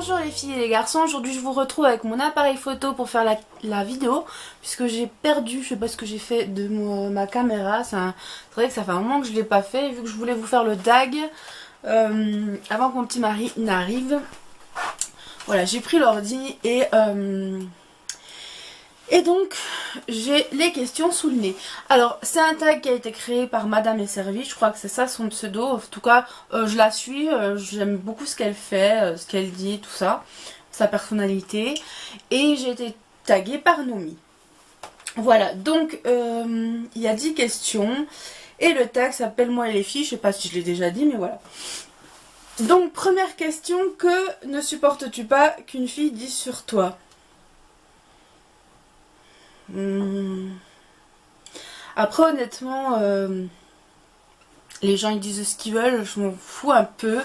Bonjour les filles et les garçons, aujourd'hui je vous retrouve avec mon appareil photo pour faire la vidéo puisque j'ai perdu, je sais pas ce que j'ai fait de ma caméra, c'est vrai que ça fait un moment que je l'ai pas fait vu que je voulais vous faire le DAG avant que mon petit mari n'arrive. Voilà, j'ai pris l'ordi et donc j'ai les questions sous le nez. Alors c'est un tag qui a été créé par Madame est servie, je crois que c'est ça son pseudo. En tout cas je la suis, j'aime beaucoup ce qu'elle fait, ce qu'elle dit, tout ça, sa personnalité. Et j'ai été taguée par Nomi. Voilà, donc il y a 10 questions. Et le tag s'appelle Moi et les filles, je sais pas si je l'ai déjà dit mais voilà. Donc première question, que ne supportes-tu pas qu'une fille dise sur toi? Après honnêtement les gens ils disent ce qu'ils veulent, je m'en fous un peu.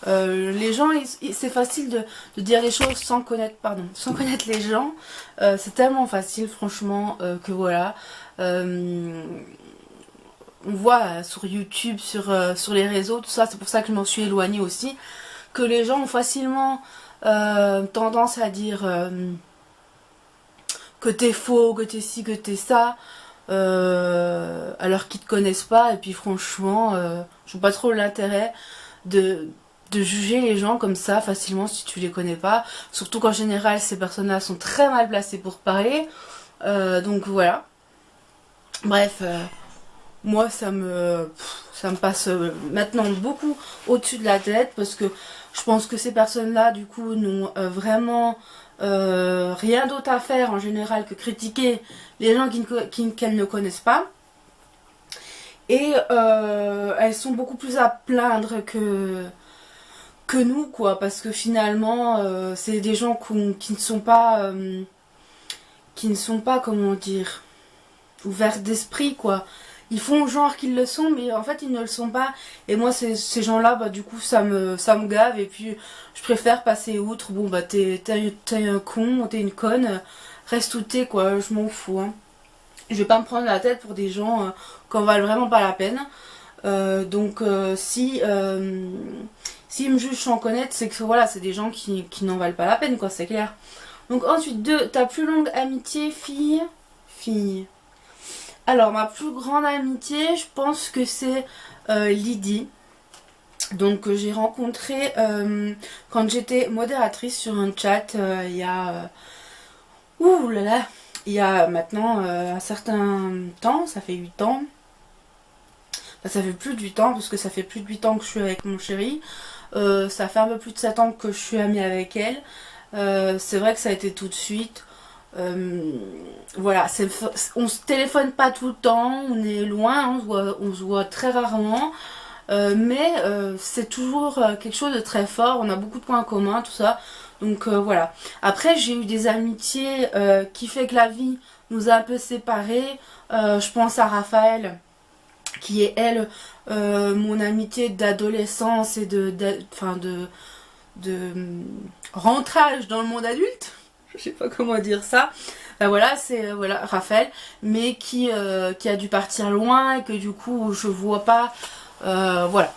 Les gens c'est facile de dire les choses sans connaître les gens. C'est tellement facile franchement que voilà. On voit sur YouTube, sur les réseaux, tout ça, c'est pour ça que je m'en suis éloignée aussi, que les gens ont facilement tendance à dire que t'es faux, que t'es ci, que t'es ça, alors qu'ils te connaissent pas. Et puis franchement, je vois pas trop l'intérêt de juger les gens comme ça facilement si tu les connais pas. Surtout qu'en général, ces personnes-là sont très mal placées pour parler. Donc voilà. Bref, moi ça me passe maintenant beaucoup au-dessus de la tête parce que je pense que ces personnes-là, du coup, n'ont vraiment rien d'autre à faire en général que critiquer les gens qu'elles ne connaissent pas. Et elles sont beaucoup plus à plaindre que nous, quoi, parce que finalement, c'est des gens qui ne sont pas, comment dire, ouverts d'esprit, quoi. Ils font genre qu'ils le sont, mais en fait ils ne le sont pas. Et moi ces gens-là, bah du coup ça me gave. Et puis je préfère passer outre. Bon bah t'es un con, t'es une conne, reste où t'es, quoi, je m'en fous, hein. Je vais pas me prendre la tête pour des gens qui en valent vraiment pas la peine. Donc si s'ils me jugent sans connaître, c'est que voilà, c'est des gens qui n'en valent pas la peine, quoi, c'est clair. Donc ensuite, ta plus longue amitié, fille. Alors, ma plus grande amitié, je pense que c'est Lydie. Donc, j'ai rencontré quand j'étais modératrice sur un chat il y a... ouh là là, il y a maintenant un certain temps, ça fait 8 ans. Enfin, ça fait plus de 8 ans, parce que ça fait plus de 8 ans que je suis avec mon chéri. Ça fait un peu plus de 7 ans que je suis amie avec elle. C'est vrai que ça a été tout de suite. Voilà, on se téléphone pas tout le temps, on est loin, on se voit très rarement, mais c'est toujours quelque chose de très fort, on a beaucoup de points communs, tout ça, donc voilà. Après j'ai eu des amitiés qui fait que la vie nous a un peu séparés. Je pense à Raphaël, qui est elle mon amitié d'adolescence et de rentrage dans le monde adulte. Je sais pas comment dire ça. Ben voilà, c'est voilà Raphaël, mais qui a dû partir loin et que du coup je vois pas, voilà,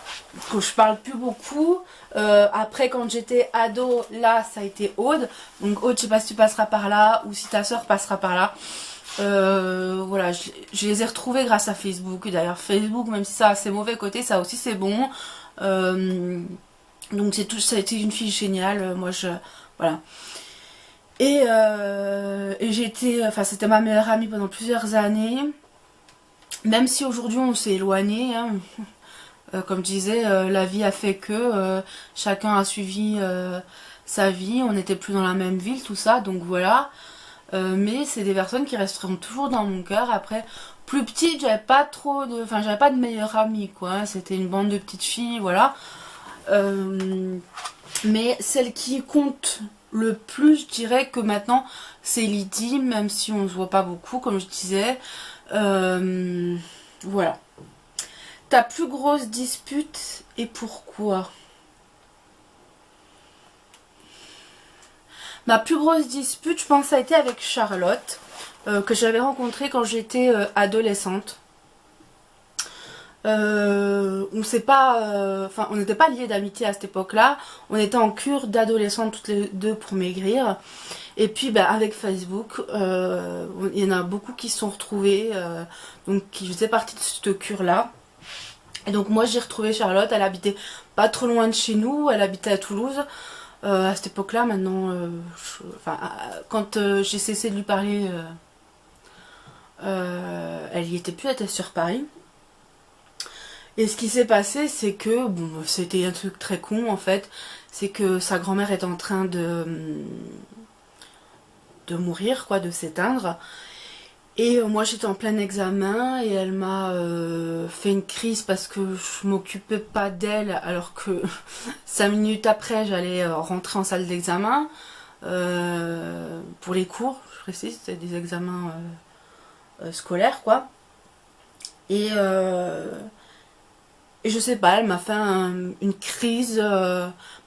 que je parle plus beaucoup. Après quand j'étais ado, là ça a été Aude. Donc Aude, je sais pas si tu passeras par là ou si ta soeur passera par là. Voilà, je les ai retrouvés grâce à Facebook. D'ailleurs Facebook, même si ça a ses mauvais côtés, ça aussi c'est bon. Donc ça a été une fille géniale. Moi voilà. Et c'était ma meilleure amie pendant plusieurs années. Même si aujourd'hui on s'est éloigné, hein. Comme je disais, la vie a fait que chacun a suivi sa vie. On n'était plus dans la même ville, tout ça. Donc voilà. Mais c'est des personnes qui resteront toujours dans mon cœur. Après, plus petite, j'avais pas de meilleure amie, quoi, hein. C'était une bande de petites filles, voilà. Mais celle qui compte le plus, je dirais que maintenant, c'est Lydie, même si on se voit pas beaucoup, comme je disais. Voilà. Ta plus grosse dispute et pourquoi? Ma plus grosse dispute, je pense, ça a été avec Charlotte, que j'avais rencontrée quand j'étais adolescente. On s'est pas, enfin, on n'était pas liés d'amitié à cette époque-là. On était en cure d'adolescentes toutes les deux pour maigrir. Et puis, bah, avec Facebook, il y en a beaucoup qui se sont retrouvés, donc qui faisaient partie de cette cure-là. Et donc moi j'ai retrouvé Charlotte, elle habitait pas trop loin de chez nous, elle habitait à Toulouse. À cette époque-là, maintenant, enfin, quand j'ai cessé de lui parler, elle y était plus, elle était sur Paris. Et ce qui s'est passé, c'est que, bon, c'était un truc très con en fait, c'est que sa grand-mère est en train de mourir, quoi, de s'éteindre. Et moi j'étais en plein examen et elle m'a fait une crise parce que je m'occupais pas d'elle alors que 5 minutes après j'allais rentrer en salle d'examen pour les cours, je précise, c'était des examens scolaires quoi. Et, euh, et je sais pas, elle m'a fait une crise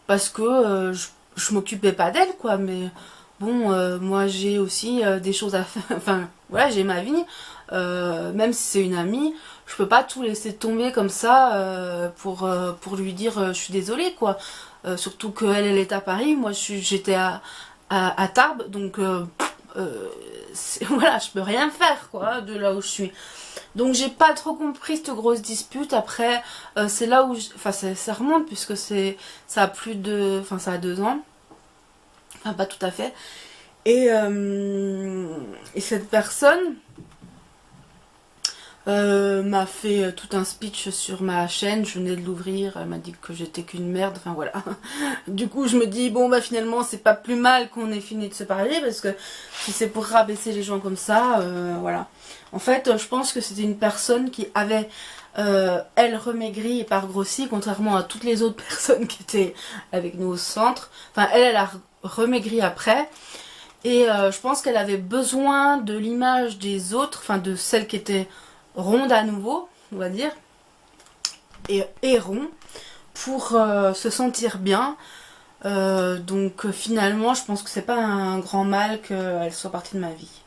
parce que je m'occupais pas d'elle quoi, mais bon, moi j'ai aussi des choses à faire, enfin voilà, j'ai ma vie, même si c'est une amie, je peux pas tout laisser tomber comme ça pour lui dire je suis désolée quoi. Surtout qu'elle elle est à Paris, moi j'étais à Tarbes, donc voilà, je peux rien faire quoi de là où je suis. Donc j'ai pas trop compris cette grosse dispute. Après, c'est là où, enfin ça remonte puisque ça a plus de, enfin ça a 2 ans, enfin pas tout à fait. Et cette personne m'a fait tout un speech sur ma chaîne. Je venais de l'ouvrir, elle m'a dit que j'étais qu'une merde. Enfin voilà. Du coup, je me dis bon bah finalement c'est pas plus mal qu'on ait fini de se parler parce que si c'est pour rabaisser les gens comme ça, voilà. En fait, je pense que c'était une personne qui avait elle remaigri et pas grossi, contrairement à toutes les autres personnes qui étaient avec nous au centre. Enfin, elle a remaigri après. Et je pense qu'elle avait besoin de l'image des autres, enfin de celle qui était ronde à nouveau, on va dire, et rond, pour se sentir bien. Donc finalement, je pense que c'est pas un grand mal qu'elle soit partie de ma vie.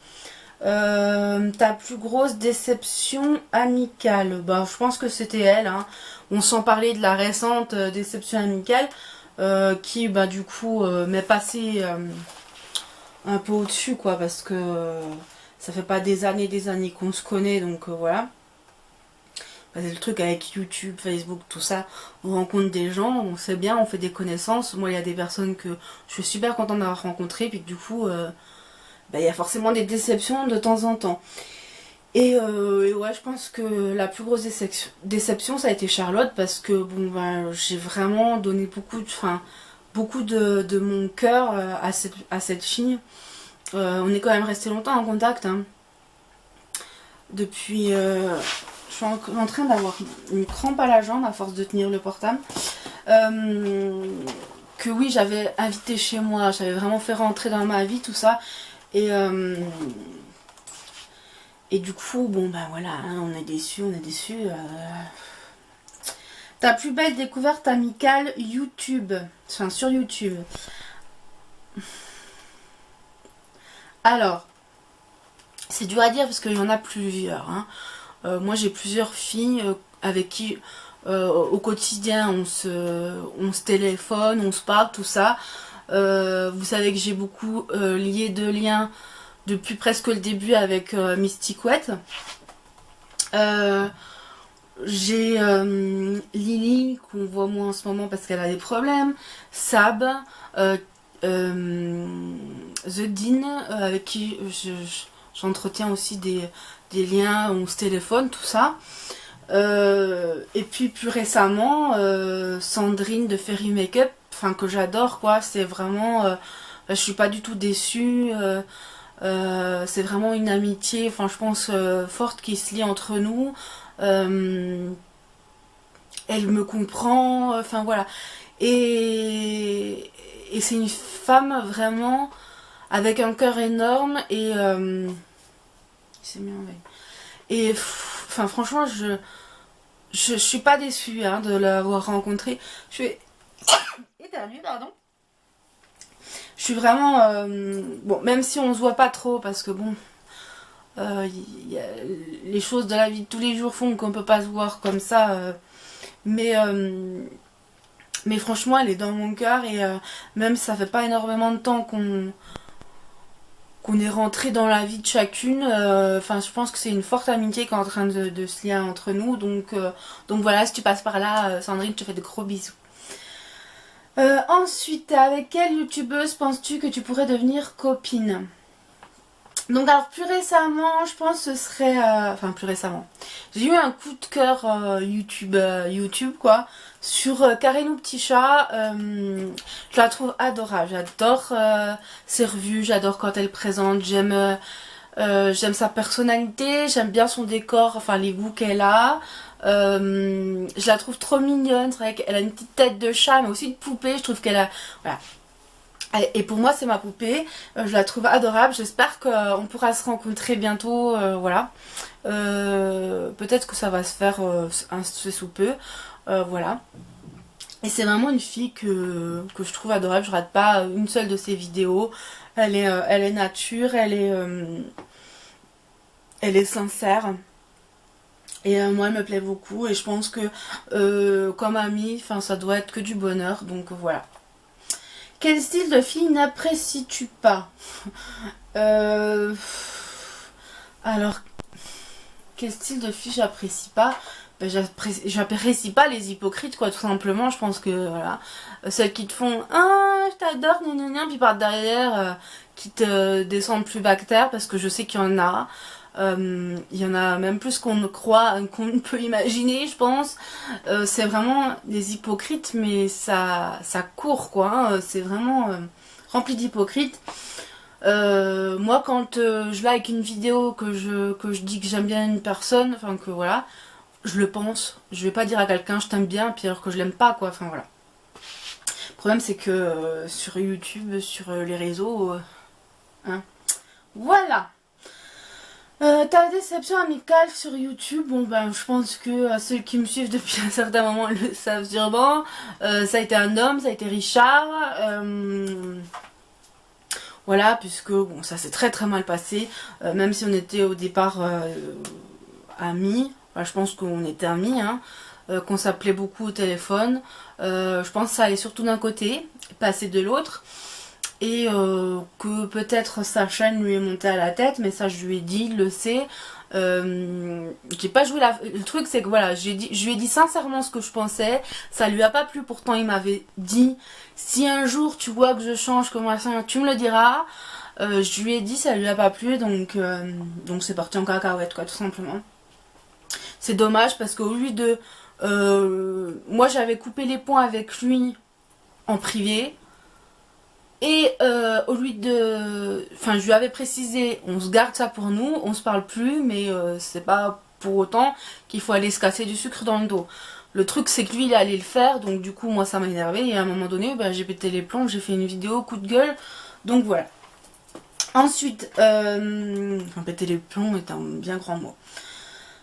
Ta plus grosse déception amicale, bah, je pense que c'était elle. Hein. On s'en parlait de la récente déception amicale qui, bah, du coup, m'est passée un peu au-dessus, quoi, parce que ça fait pas des années qu'on se connaît, donc voilà. Bah, c'est le truc avec YouTube, Facebook, tout ça. On rencontre des gens, on sait bien, on fait des connaissances. Moi, il y a des personnes que je suis super contente d'avoir rencontrées, puis que du coup, bah, il y a forcément des déceptions de temps en temps. Et ouais, je pense que la plus grosse déception, ça a été Charlotte, parce que bon, bah, j'ai vraiment donné beaucoup de mon cœur à cette fille. On est quand même resté longtemps en contact. Hein. Depuis. Je suis en train d'avoir une crampe à la jambe à force de tenir le portable. Que oui, j'avais invité chez moi, j'avais vraiment fait rentrer dans ma vie tout ça. Et, euh, et du coup, bon ben voilà, hein, on est déçus, on est déçus. Ta plus belle découverte amicale YouTube, enfin sur YouTube. Alors, c'est dur à dire parce qu'il y en a plusieurs. Hein. Moi j'ai plusieurs filles avec qui au quotidien on se téléphone, on se parle, tout ça. Vous savez que j'ai beaucoup lié de liens depuis presque le début avec Mystic Wet. J'ai Lily qu'on voit moins en ce moment parce qu'elle a des problèmes. Sab, euh, The Dean avec qui j'entretiens aussi des liens, on se téléphone, tout ça. Et puis plus récemment, Sandrine de Fairy Makeup, enfin que j'adore quoi, c'est vraiment, je suis pas du tout déçue. C'est vraiment une amitié, enfin je pense forte qui se lie entre nous. Euh, Elle me comprend, enfin voilà. Et c'est une femme vraiment avec un cœur énorme et c'est mis en veille. Et enfin franchement je suis pas déçue hein, de l'avoir rencontrée. Je suis éternue, pardon. Je suis vraiment bon, même si on se voit pas trop parce que bon, Les choses de la vie de tous les jours font qu'on peut pas se voir comme ça. Mais, mais franchement, elle est dans mon cœur et même ça fait pas énormément de temps qu'on est rentré dans la vie de chacune. Enfin, je pense que c'est une forte amitié qui est en train de se lier entre nous. Donc voilà, si tu passes par là, Sandrine, je te fais de gros bisous. Ensuite, avec quelle youtubeuse penses-tu que tu pourrais devenir copine? Donc alors plus récemment, je pense que ce serait... Enfin plus récemment. J'ai eu un coup de cœur YouTube quoi. Sur Karenou Petit Chat. Je la trouve adorable. J'adore ses revues, j'adore quand elle présente. J'aime sa personnalité, j'aime bien son décor, enfin les goûts qu'elle a. Je la trouve trop mignonne. C'est vrai qu'elle a une petite tête de chat mais aussi de poupée. Je trouve qu'elle a... Voilà. Et pour moi c'est ma poupée, je la trouve adorable, j'espère qu'on pourra se rencontrer bientôt, voilà. Peut-être que ça va se faire sous peu, voilà. Et c'est vraiment une fille que je trouve adorable, je rate pas une seule de ses vidéos, elle est nature, elle est sincère. Et moi elle me plaît beaucoup et je pense que comme amie, ça doit être que du bonheur, donc voilà. Quel style de fille n'apprécies-tu pas? Alors, quel style de fille j'apprécie pas? J'apprécie pas les hypocrites, quoi, tout simplement. Je pense que, voilà, celles qui te font « Ah, je t'adore, gna gna gna », puis par derrière, qui te descendent plus bactère, parce que je sais qu'il y en a. Il y en a même plus qu'on ne croit, qu'on ne peut imaginer, je pense. C'est vraiment des hypocrites, mais ça court, quoi. Hein. C'est vraiment rempli d'hypocrites. Moi, quand je like une vidéo, que je dis que j'aime bien une personne, enfin que voilà, je le pense. Je vais pas dire à quelqu'un je t'aime bien, puis alors que je l'aime pas, quoi. Enfin voilà. Le problème, c'est que sur YouTube, sur les réseaux, hein. Voilà. Ta déception amicale sur YouTube, bon ben je pense que ceux qui me suivent depuis un certain moment le savent sûrement. Ça a été un homme, ça a été Richard. Voilà, puisque bon, ça s'est très très mal passé. Même si on était au départ amis, enfin, je pense qu'on était amis, hein, qu'on s'appelait beaucoup au téléphone. Je pense que ça allait surtout d'un côté, passer de l'autre. Et que peut-être sa chaîne lui est montée à la tête, mais ça je lui ai dit, il le sait. J'ai pas joué la... Le truc c'est que voilà, je lui ai dit sincèrement ce que je pensais, ça lui a pas plu, pourtant il m'avait dit si un jour tu vois que je change, comment ça, tu me le diras. Je lui ai dit, ça lui a pas plu, donc c'est parti en cacahuète, quoi, tout simplement. C'est dommage parce qu'au lieu de... moi j'avais coupé les ponts avec lui en privé. Et au lieu de... Enfin, je lui avais précisé, on se garde ça pour nous, on se parle plus, mais c'est pas pour autant qu'il faut aller se casser du sucre dans le dos. Le truc, c'est que lui, il allait le faire, donc du coup, moi, ça m'a énervé. Et à un moment donné, bah, j'ai pété les plombs, j'ai fait une vidéo, coup de gueule. Donc voilà. Ensuite, enfin, péter les plombs est un bien grand mot.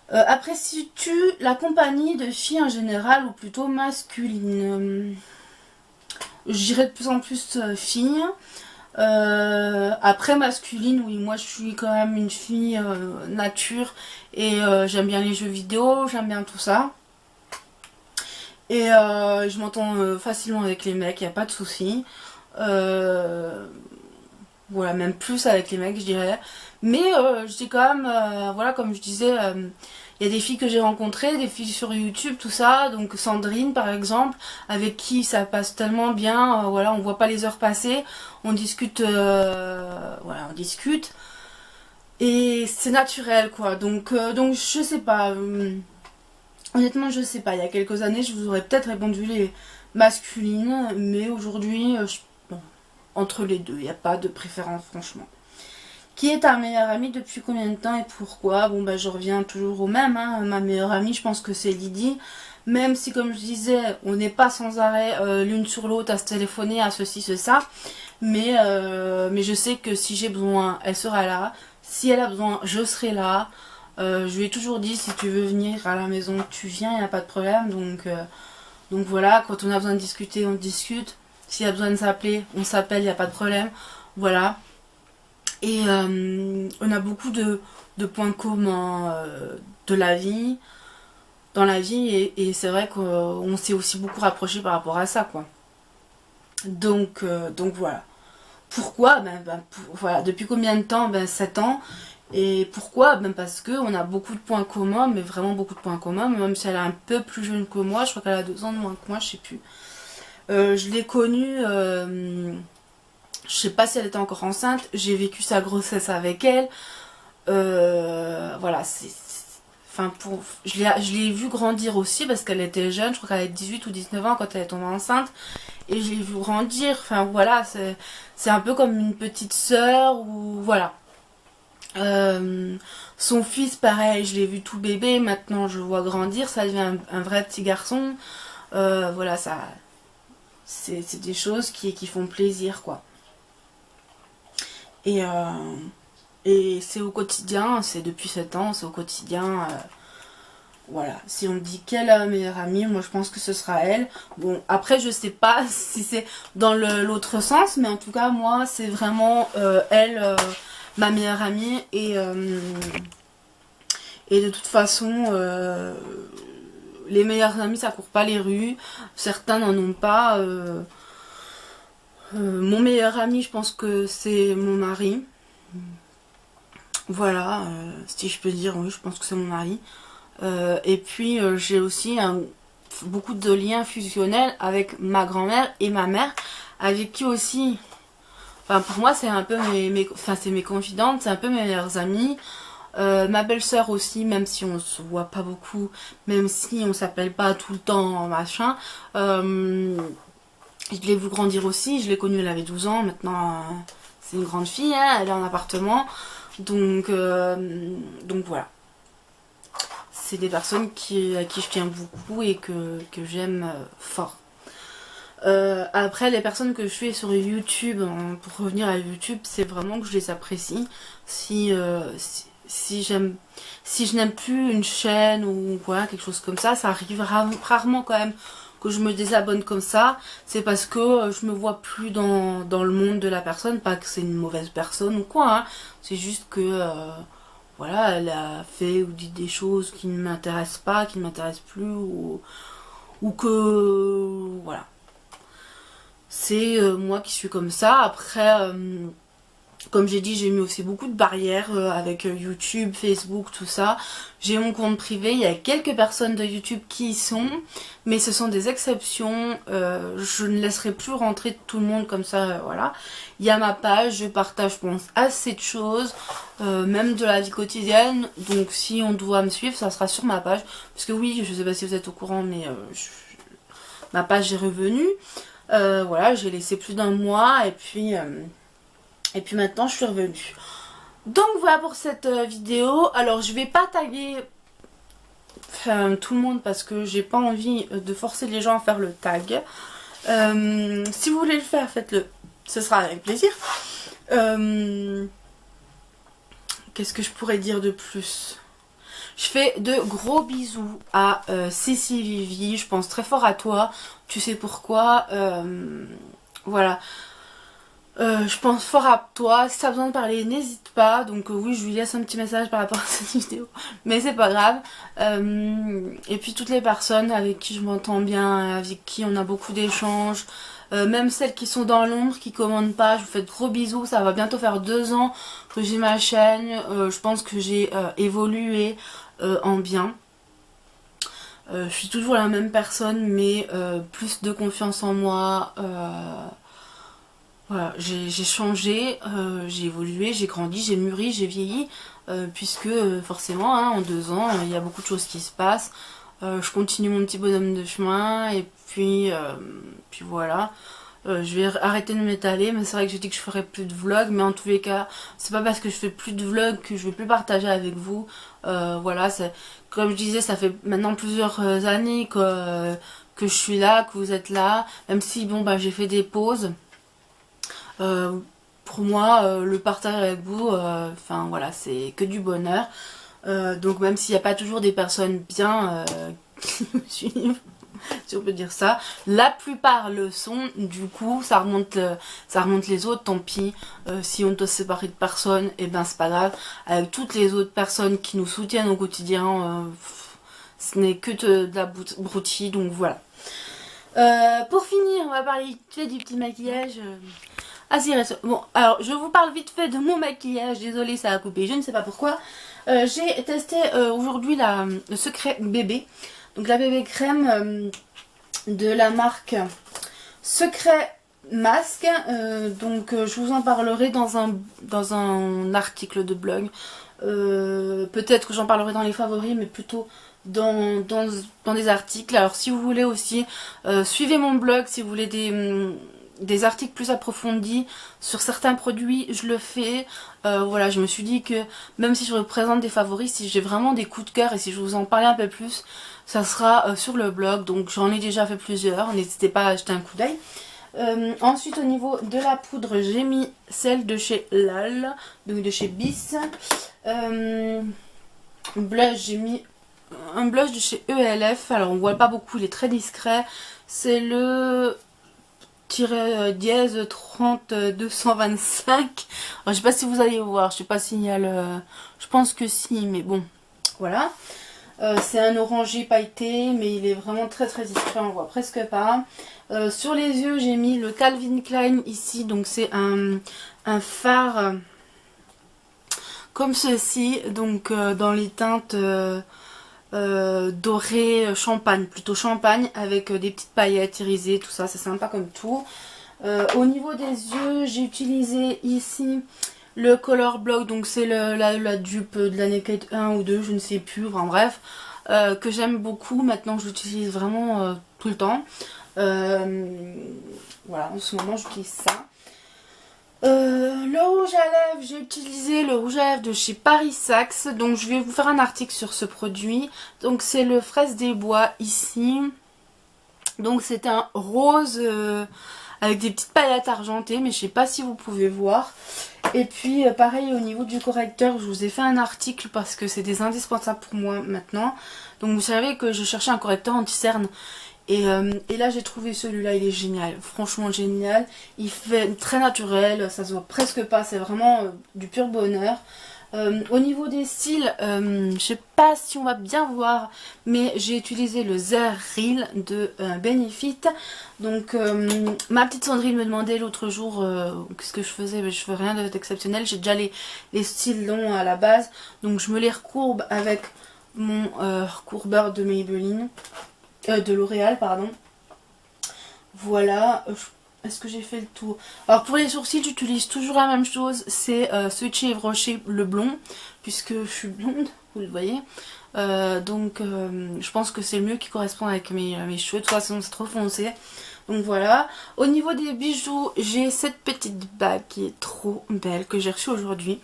Apprécies-tu la compagnie de filles en général ou plutôt masculine? J'irais de plus en plus fille. Après masculine, oui, moi je suis quand même une fille nature et j'aime bien les jeux vidéo, j'aime bien tout ça. Et je m'entends facilement avec les mecs, il n'y a pas de souci. Voilà, même plus avec les mecs, je dirais. Mais je dis quand même, voilà, comme je disais, il y a des filles que j'ai rencontrées, des filles sur YouTube, tout ça. Donc Sandrine, par exemple, avec qui ça passe tellement bien. Voilà, on voit pas les heures passer. On discute, voilà, on discute. Et c'est naturel, quoi. Donc je sais pas. Honnêtement, je sais pas. Il y a quelques années, je vous aurais peut-être répondu les masculines. Mais aujourd'hui, bon, entre les deux, il n'y a pas de préférence, franchement. Qui est ta meilleure amie depuis combien de temps et pourquoi? Bon bah je reviens toujours au même, hein. Ma meilleure amie je pense que c'est Lydie. Même si comme je disais, on n'est pas sans arrêt l'une sur l'autre à se téléphoner, à ceci, ça. Mais je sais que si j'ai besoin, elle sera là. Si elle a besoin, je serai là. Je lui ai toujours dit si tu veux venir à la maison, tu viens, il n'y a pas de problème. Donc voilà, quand on a besoin de discuter, on discute. S'il y a besoin de s'appeler, on s'appelle, il n'y a pas de problème. Voilà. Et on a beaucoup de de points communs de la vie, dans la vie, et c'est vrai qu'on s'est aussi beaucoup rapproché par rapport à ça, quoi. Donc voilà. Pourquoi voilà. Depuis combien de temps? 7 ans. Et pourquoi? Parce que on a beaucoup de points communs, mais vraiment beaucoup de points communs, même si elle est un peu plus jeune que moi, je crois qu'elle a 2 ans de moins que moi, je sais plus. Je l'ai connue, je sais pas si elle était encore enceinte, j'ai vécu sa grossesse avec elle. Voilà, enfin, je l'ai vue grandir aussi parce qu'elle était jeune, je crois qu'elle avait 18 ou 19 ans quand elle est tombée enceinte. Et je l'ai vue grandir, enfin voilà, c'est un peu comme une petite sœur, ou voilà. Son fils, pareil, je l'ai vu tout bébé, maintenant je le vois grandir, ça devient un vrai petit garçon. Voilà, ça, c'est des choses qui font plaisir, quoi. Et, et c'est au quotidien, c'est depuis 7 ans, c'est au quotidien. Voilà, si on me dit quelle est la meilleure amie, moi je pense que ce sera elle. Bon, après je sais pas si c'est dans l'autre sens, mais en tout cas moi c'est vraiment elle, ma meilleure amie. Et de toute façon, les meilleurs amis ça court pas les rues, certains n'en ont pas. Mon meilleur ami, je pense que c'est mon mari. Voilà, si je peux dire, oui, je pense que c'est mon mari. Et puis j'ai aussi beaucoup de liens fusionnels avec ma grand-mère et ma mère, avec qui aussi, enfin pour moi c'est un peu c'est mes confidentes, c'est un peu mes meilleures amies. Ma belle-sœur aussi, même si on se voit pas beaucoup, même si on s'appelle pas tout le temps, machin. Je l'ai vu grandir aussi, je l'ai connue, elle avait 12 ans, maintenant c'est une grande fille, hein, elle est en appartement. Donc voilà. C'est des personnes à qui je tiens beaucoup et que j'aime fort. Après, les personnes que je suis sur YouTube, pour revenir à YouTube, c'est vraiment que je les apprécie. Si je n'aime plus une chaîne ou voilà, quelque chose comme ça arrive rarement quand même que je me désabonne comme ça. C'est parce que je me vois plus dans le monde de la personne, pas que c'est une mauvaise personne ou quoi, hein. C'est juste que voilà, elle a fait ou dit des choses qui ne m'intéressent pas, qui ne m'intéressent plus, ou que voilà. C'est moi qui suis comme ça. Après, comme j'ai dit, j'ai mis aussi beaucoup de barrières avec YouTube, Facebook, tout ça. J'ai mon compte privé, il y a quelques personnes de YouTube qui y sont, mais ce sont des exceptions. Je ne laisserai plus rentrer tout le monde comme ça, voilà. Il y a ma page, je partage, je pense, assez de choses, même de la vie quotidienne. Donc si on doit me suivre, ça sera sur ma page. Parce que oui, je sais pas si vous êtes au courant, mais ma page est revenue. Voilà, j'ai laissé plus d'un mois et puis maintenant je suis revenue. Donc voilà pour cette vidéo. Alors je vais pas taguer tout le monde parce que j'ai pas envie de forcer les gens à faire le tag. Si vous voulez le faire, faites-le. Ce sera avec plaisir. Qu'est-ce que je pourrais dire de plus? Je fais de gros bisous à Cécile Vivi. Je pense très fort à toi. Tu sais pourquoi. Voilà. Je pense fort à toi. Si tu as besoin de parler, n'hésite pas. Donc oui, je lui laisse un petit message par rapport à cette vidéo. Mais c'est pas grave. Et puis toutes les personnes avec qui je m'entends bien, avec qui on a beaucoup d'échanges. Même celles qui sont dans l'ombre, qui commandent pas, je vous fais de gros bisous. Ça va bientôt faire 2 ans que j'ai ma chaîne. Je pense que j'ai évolué en bien. Je suis toujours la même personne, mais plus de confiance en moi. Voilà, j'ai changé, j'ai évolué, j'ai grandi, j'ai mûri, j'ai vieilli, puisque forcément, hein, en 2 ans, il y a beaucoup de choses qui se passent. Je continue mon petit bonhomme de chemin, et puis voilà. Je vais arrêter de m'étaler, mais c'est vrai que j'ai dit que je ferais plus de vlogs, mais en tous les cas, c'est pas parce que je fais plus de vlogs que je vais plus partager avec vous. Voilà, comme je disais, ça fait maintenant plusieurs années que je suis là, que vous êtes là, même si bon bah j'ai fait des pauses. Pour moi, le partage avec vous, enfin voilà, c'est que du bonheur. Donc même s'il n'y a pas toujours des personnes bien qui me suivent, si on peut dire ça. La plupart le sont, du coup ça remonte les autres, tant pis. Si on doit se séparer de personne, et ben c'est pas grave. Avec toutes les autres personnes qui nous soutiennent au quotidien, ce n'est que de la broutille, donc voilà. Pour finir, on va parler vite fait du petit maquillage. Bon, alors je vous parle vite fait de mon maquillage. Désolée, ça a coupé, je ne sais pas pourquoi. J'ai testé aujourd'hui le Secret Bébé. Donc la bébé crème de la marque Secret Masque. Je vous en parlerai dans un article de blog. Peut-être que j'en parlerai dans les favoris, mais plutôt dans des articles. Alors si vous voulez aussi, suivez mon blog si vous voulez des articles plus approfondis sur certains produits, je le fais. Voilà, je me suis dit que même si je représente des favoris, si j'ai vraiment des coups de cœur et si je vous en parlais un peu plus, ça sera sur le blog. Donc j'en ai déjà fait plusieurs, n'hésitez pas à jeter un coup d'œil. Ensuite au niveau de la poudre, j'ai mis celle de chez Lal, donc de chez Bis. Blush, j'ai mis un blush de chez ELF. Alors on voit pas beaucoup, il est très discret. C'est le dièse 30 225. Alors, je sais pas si vous allez voir, je sais pas s'il y a le... Je pense que si, mais bon, voilà. C'est un orangé pailleté, mais il est vraiment très très discret, on voit presque pas. Sur les yeux, j'ai mis le Calvin Klein ici, donc c'est un fard comme ceci, donc dans les teintes doré champagne, plutôt champagne, avec des petites paillettes irisées, tout ça, c'est sympa comme tout. Au niveau des yeux, j'ai utilisé ici le Color Block, donc c'est la dupe de la Naked 1 ou 2, je ne sais plus, enfin bref, que j'aime beaucoup. Maintenant j'utilise vraiment tout le temps. Voilà, en ce moment j'utilise ça. Le rouge à lèvres, j'ai utilisé le rouge à lèvres de chez Paris Saxe, donc je vais vous faire un article sur ce produit. Donc c'est le Fraise des Bois ici, donc c'est un rose avec des petites paillettes argentées, mais je sais pas si vous pouvez voir. Et puis pareil au niveau du correcteur, je vous ai fait un article parce que c'est des indispensables pour moi maintenant. Donc vous savez que je cherchais un correcteur anti-cerne. Et là j'ai trouvé celui-là, il est génial, franchement génial. Il fait très naturel, ça se voit presque pas, c'est vraiment du pur bonheur. Au niveau des cils, je sais pas si on va bien voir, mais j'ai utilisé le Zer Real de Benefit. Donc ma petite Sandrine me demandait l'autre jour qu'est-ce que je faisais, mais je fais rien d'exceptionnel. J'ai déjà les cils longs à la base, donc je me les recourbe avec mon recourbeur de Maybelline. De L'Oréal, pardon. Voilà. Est-ce que j'ai fait le tour? Alors pour les sourcils, j'utilise toujours la même chose. C'est ce chez Yves Rocher, le blond. Puisque je suis blonde, vous le voyez. Je pense que c'est le mieux qui correspond avec mes cheveux. De toute façon, c'est trop foncé. Donc voilà. Au niveau des bijoux, j'ai cette petite bague qui est trop belle que j'ai reçue aujourd'hui.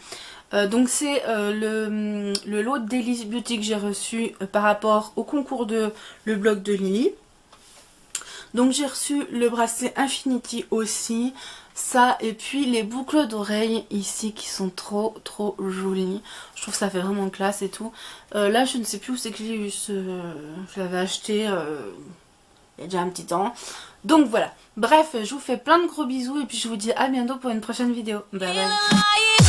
Donc c'est le lot d'Elise Beauty que j'ai reçu par rapport au concours de le blog de Lily. Donc j'ai reçu le bracelet Infinity aussi, ça, et puis les boucles d'oreilles ici qui sont trop jolies. Je trouve que ça fait vraiment classe et tout. Là je ne sais plus où c'est que j'ai eu je l'avais acheté il y a déjà un petit temps. Donc voilà, bref, je vous fais plein de gros bisous et puis je vous dis à bientôt pour une prochaine vidéo. Bye bye.